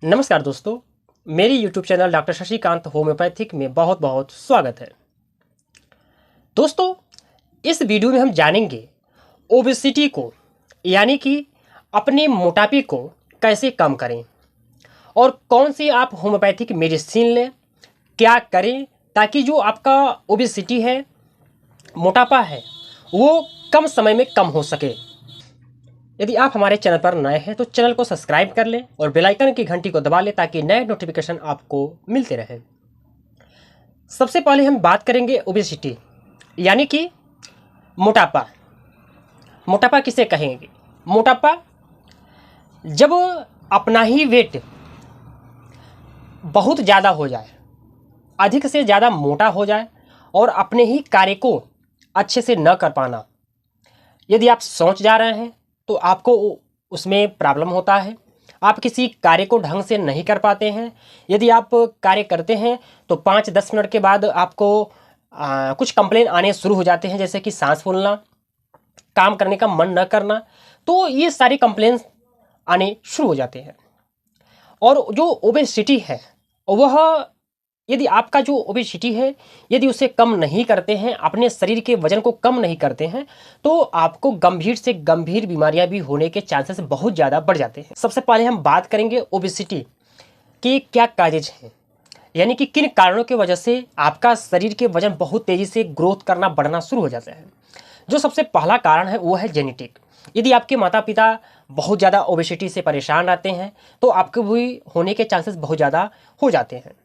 नमस्कार दोस्तों, मेरी YouTube channel doctor Shashikant homeopathic में बहुत बहुत स्वागत है। दोस्तों, इस वीडियो में हम जानेंगे ओबेसिटी को यानी कि अपने मोटापे को कैसे कम करें और कौन सी आप होम्योपैथिक मेडिसिन लें, क्या करें ताकि जो आपका ओबेसिटी है, मोटापा है, वो कम समय में कम हो सके। यदि आप हमारे चैनल पर नए हैं तो चैनल को सब्सक्राइब कर लें और बेल आइकन की घंटी को दबा लें ताकि नए नोटिफिकेशन आपको मिलते रहें। सबसे पहले हम बात करेंगे ओबेसिटी यानी कि मोटापा। मोटापा किसे कहेंगे? मोटापा जब अपना ही वेट बहुत ज़्यादा हो जाए, अधिक से ज़्यादा मोटा हो जाए और अपने ही कार्य को अच्छे से न कर पाना। यदि आप सोच जा रहे हैं तो आपको उसमें प्रॉब्लम होता है, आप किसी कार्य को ढंग से नहीं कर पाते हैं। यदि आप कार्य करते हैं तो 5-10 मिनट के बाद आपको कुछ कंप्लेन आने शुरू हो जाते हैं, जैसे कि सांस फूलना, काम करने का मन न करना। तो ये सारी कंप्लेन आने शुरू हो जाते हैं। और जो ओबेसिटी है वह, यदि आपका जो ओबेसिटी है यदि उसे कम नहीं करते हैं, अपने शरीर के वजन को कम नहीं करते हैं, तो आपको गंभीर से गंभीर बीमारियां भी होने के चांसेस बहुत ज़्यादा बढ़ जाते हैं। सबसे पहले हम बात करेंगे ओबेसिटी के क्या काजेज हैं, यानी कि किन कारणों की वजह से आपका शरीर के वजन बहुत तेज़ी से ग्रोथ करना, बढ़ना शुरू हो जाता है। जो सबसे पहला कारण है वो है जेनेटिक। यदि आपके माता पिता बहुत ज़्यादा ओबेसिटी से परेशान रहते हैं तो आपके भी होने के चांसेस बहुत ज़्यादा हो जाते हैं।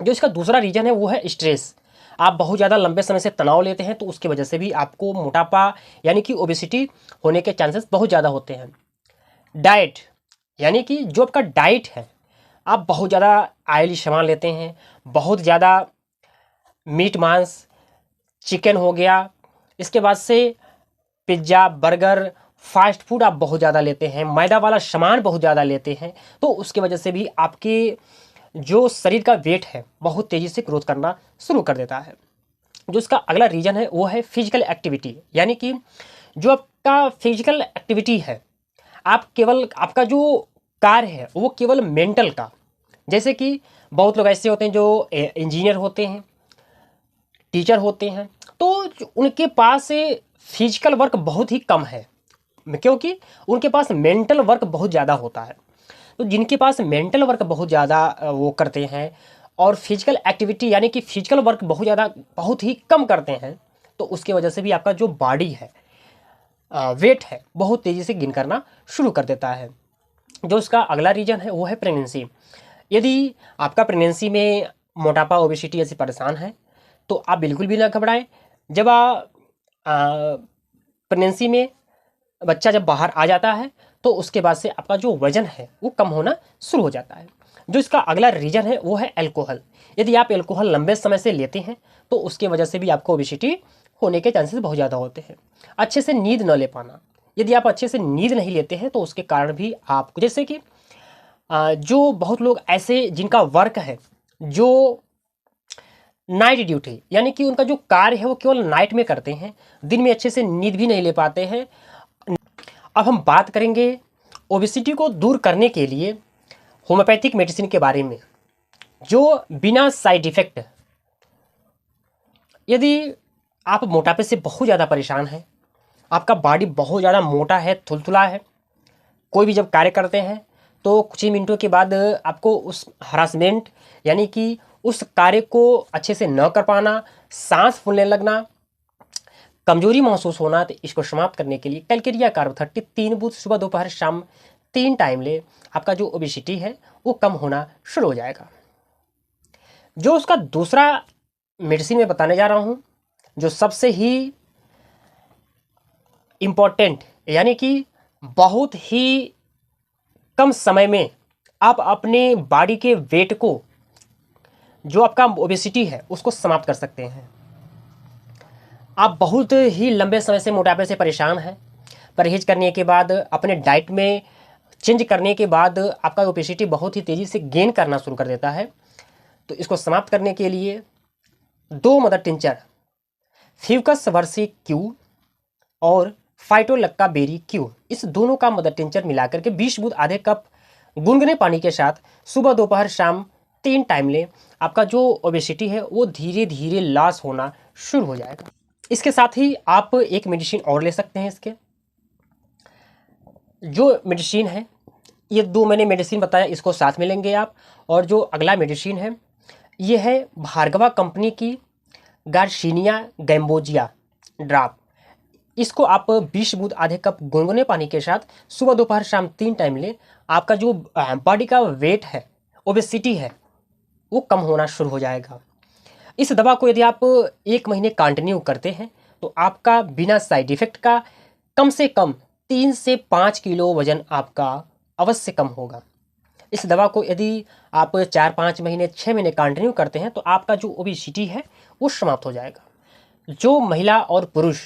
जो इसका दूसरा रीज़न है वो है स्ट्रेस। आप बहुत ज़्यादा लंबे समय से तनाव लेते हैं तो उसकी वजह से भी आपको मोटापा यानी कि ओबेसिटी होने के चांसेस बहुत ज़्यादा होते हैं। डाइट यानी कि जो आपका डाइट है, आप बहुत ज़्यादा ऑयली सामान लेते हैं, बहुत ज़्यादा मीट मांस, चिकन हो गया, इसके बाद से पिज्ज़ा, बर्गर, फास्ट फूड आप बहुत ज़्यादा लेते हैं, मैदा वाला सामान बहुत ज़्यादा लेते हैं, तो उसकी वजह से भी आपके जो शरीर का वेट है बहुत तेज़ी से ग्रोथ करना शुरू कर देता है। जो इसका अगला रीज़न है वो है फिजिकल एक्टिविटी, यानी कि जो आपका फिजिकल एक्टिविटी है, आप केवल आपका जो कार्य है वो केवल मेंटल का, जैसे कि बहुत लोग ऐसे होते हैं जो इंजीनियर होते हैं, टीचर होते हैं, तो उनके पास फिजिकल वर्क बहुत ही कम है, क्योंकि उनके पास मेंटल वर्क बहुत ज़्यादा होता है। तो जिनके पास मेंटल वर्क बहुत ज़्यादा वो करते हैं और फिजिकल एक्टिविटी यानी कि फिजिकल वर्क बहुत ही कम करते हैं, तो उसकी वजह से भी आपका जो बॉडी है, वेट है, बहुत तेज़ी से गेन करना शुरू कर देता है। जो इसका अगला रीज़न है वो है प्रेगनेंसी। यदि आपका प्रेगनेंसी में मोटापा, ओबेसिटी ऐसे परेशान है तो आप बिल्कुल भी ना घबराएं। जब प्रेगनेंसी में बच्चा जब बाहर आ जाता है तो उसके बाद से आपका जो वजन है वो कम होना शुरू हो जाता है। जो इसका अगला रीज़न है वो है अल्कोहल। यदि आप अल्कोहल लंबे समय से लेते हैं तो उसकी वजह से भी आपको ओबेसिटी होने के चांसेस बहुत ज़्यादा होते हैं। अच्छे से नींद न ले पाना, यदि आप अच्छे से नींद नहीं लेते हैं तो उसके कारण भी आपको, जैसे कि जो बहुत लोग ऐसे जिनका वर्क है जो नाइट ड्यूटी, यानी कि उनका जो कार्य है वो केवल नाइट में करते हैं, दिन में अच्छे से नींद भी नहीं ले पाते हैं। अब हम बात करेंगे ओबेसिटी को दूर करने के लिए होम्योपैथिक मेडिसिन के बारे में, जो बिना साइड इफ़ेक्ट। यदि आप मोटापे से बहुत ज़्यादा परेशान हैं, आपका बॉडी बहुत ज़्यादा मोटा है, थुलथुला है, कोई भी जब कार्य करते हैं तो कुछ ही मिनटों के बाद आपको उस हरासमेंट यानी कि उस कार्य को अच्छे से न कर पाना, सांस फूलने लगना, कमजोरी महसूस होना, तो इसको समाप्त करने के लिए कैलकेरिया कार्ब 30 3 बूथ सुबह दोपहर शाम 3 टाइम ले, आपका जो ओबेसिटी है वो कम होना शुरू हो जाएगा। जो उसका दूसरा मेडिसिन मैं बताने जा रहा हूँ, जो सबसे ही इम्पोर्टेंट यानी कि बहुत ही कम समय में आप अपने बॉडी के वेट को, जो आपका ओबेसिटी है, उसको समाप्त कर सकते हैं। आप बहुत ही लंबे समय से मोटापे से परेशान हैं, परहेज करने के बाद, अपने डाइट में चेंज करने के बाद आपका ओबेसिटी बहुत ही तेज़ी से गेन करना शुरू कर देता है। तो इसको समाप्त करने के लिए 2 मदर टिंचर फ्यूकस वर्सी क्यू और फाइटोलक्का बेरी क्यू, इस दोनों का मदर टिंचर मिलाकर के 20 बूंद आधे कप गुनगुने पानी के साथ सुबह दोपहर शाम 3 टाइम लें। आपका जो ओबेसिटी है वो धीरे धीरे लॉस होना शुरू हो जाएगा। इसके साथ ही आप एक मेडिसिन और ले सकते हैं। इसके जो मेडिसिन है, ये 2 मैंने मेडिसिन बताया, इसको साथ में लेंगे आप। और जो अगला मेडिसिन है ये है भार्गवा कंपनी की गार्सिनिया गैम्बोजिया ड्राप। इसको आप 20 बूंद आधे कप गुनगुने पानी के साथ सुबह दोपहर शाम 3 टाइम लें। आपका जो बॉडी का वेट है, ओबेसिटी है, वो कम होना शुरू हो जाएगा। इस दवा को यदि आप 1 महीने कंटिन्यू करते हैं तो आपका बिना साइड इफ़ेक्ट का कम से कम 3 से 5 किलो वजन आपका अवश्य कम होगा। इस दवा को यदि आप 4-5 महीने 6 महीने कंटिन्यू करते हैं तो आपका जो ओबेसिटी है वो समाप्त हो जाएगा। जो महिला और पुरुष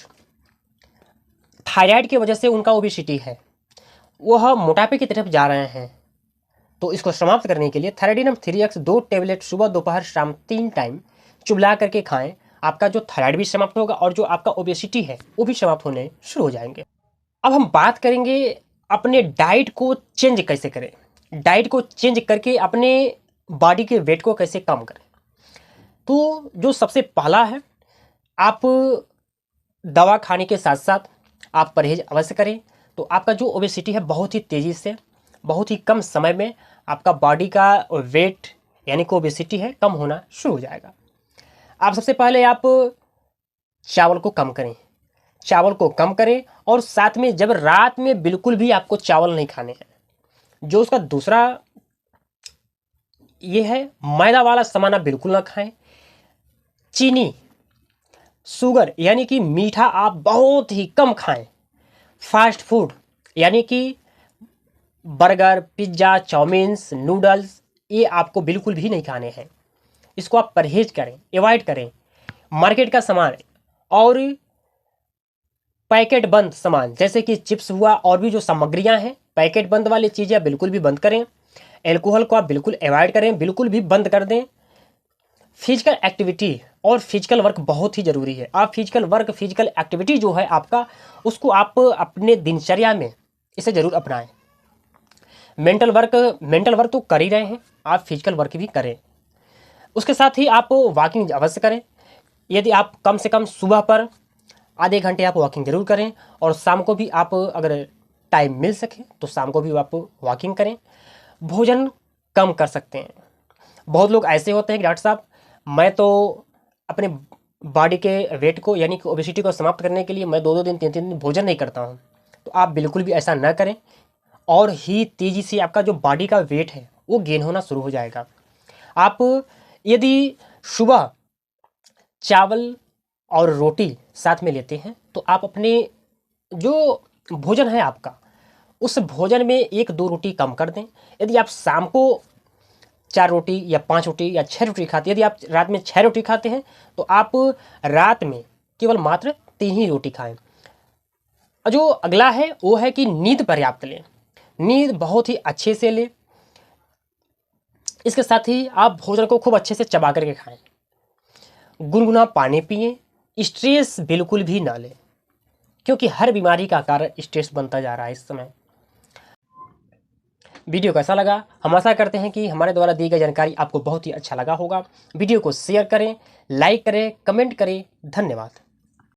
थायराइड की वजह से उनका ओबेसिटी है, वह मोटापे की तरफ जा रहे हैं, तो इसको समाप्त करने के लिए थायराइडिनम 3x 2 टेबलेट सुबह दोपहर शाम 3 टाइम चुबला करके खाएं। आपका जो थायराइड भी समाप्त होगा और जो आपका ओबेसिटी है वो भी समाप्त होने शुरू हो जाएंगे। अब हम बात करेंगे अपने डाइट को चेंज कैसे करें, डाइट को चेंज करके अपने बॉडी के वेट को कैसे कम करें। तो जो सबसे पहला है, आप दवा खाने के साथ साथ आप परहेज अवश्य करें, तो आपका जो ओबेसिटी है बहुत ही तेज़ी से, बहुत ही कम समय में आपका बॉडी का वेट यानी कि ओबेसिटी है कम होना शुरू हो जाएगा। आप सबसे पहले आप चावल को कम करें, चावल को कम करें। और साथ में जब रात में बिल्कुल भी आपको चावल नहीं खाने हैं। जो उसका दूसरा ये है, मैदा वाला सामान आप बिल्कुल ना खाएं। चीनी, शुगर यानी कि मीठा आप बहुत ही कम खाएं। फास्ट फूड यानी कि बर्गर, पिज्ज़ा, चाउमीन्स, नूडल्स, ये आपको बिल्कुल भी नहीं खाने हैं। इसको आप परहेज करें, अवॉइड करें। मार्केट का सामान और पैकेट बंद सामान जैसे कि चिप्स हुआ और भी जो सामग्रियां हैं, पैकेट बंद वाली चीज़ें बिल्कुल भी बंद करें। एल्कोहल को आप बिल्कुल अवॉइड करें, बिल्कुल भी बंद कर दें। फिजिकल एक्टिविटी और फिजिकल वर्क बहुत ही ज़रूरी है। आप फिजिकल वर्क, फिजिकल एक्टिविटी जो है आपका, उसको आप अपने दिनचर्या में इसे ज़रूर अपनाएं। मेंटल वर्क तो कर ही रहे हैं, आप फिजिकल वर्क भी करें। उसके साथ ही आप वॉकिंग अवश्य करें। यदि आप कम से कम सुबह पर आधे घंटे आप वॉकिंग ज़रूर करें, और शाम को भी आप अगर टाइम मिल सके तो शाम को भी आप वॉकिंग करें। भोजन कम कर सकते हैं। बहुत लोग ऐसे होते हैं कि डॉक्टर साहब, मैं तो अपने बॉडी के वेट को यानी कि ओबेसिटी को समाप्त करने के लिए मैं 2-2 दिन 3-3 दिन भोजन नहीं करता हूँ। तो आप बिल्कुल भी ऐसा न करें, और ही तेज़ी से आपका जो बॉडी का वेट है वो गेन होना शुरू हो जाएगा। आप यदि सुबह चावल और रोटी साथ में लेते हैं तो आप अपने जो भोजन है आपका, उस भोजन में 1-2 रोटी कम कर दें। यदि आप शाम को 4 रोटी या 5 रोटी या 6 रोटी खाते हैं, यदि आप रात में 6 रोटी खाते हैं तो आप रात में केवल मात्र 3 ही रोटी खाएं। जो अगला है वो है कि नींद पर्याप्त लें, नींद बहुत ही अच्छे से लें। इसके साथ ही आप भोजन को खूब अच्छे से चबा करके खाएं। गुनगुना पानी पिएं। स्ट्रेस बिल्कुल भी ना लें, क्योंकि हर बीमारी का कारण स्ट्रेस बनता जा रहा है इस समय। वीडियो कैसा लगा? हम आशा करते हैं कि हमारे द्वारा दी गई जानकारी आपको बहुत ही अच्छा लगा होगा। वीडियो को शेयर करें, लाइक करें, कमेंट करें। धन्यवाद।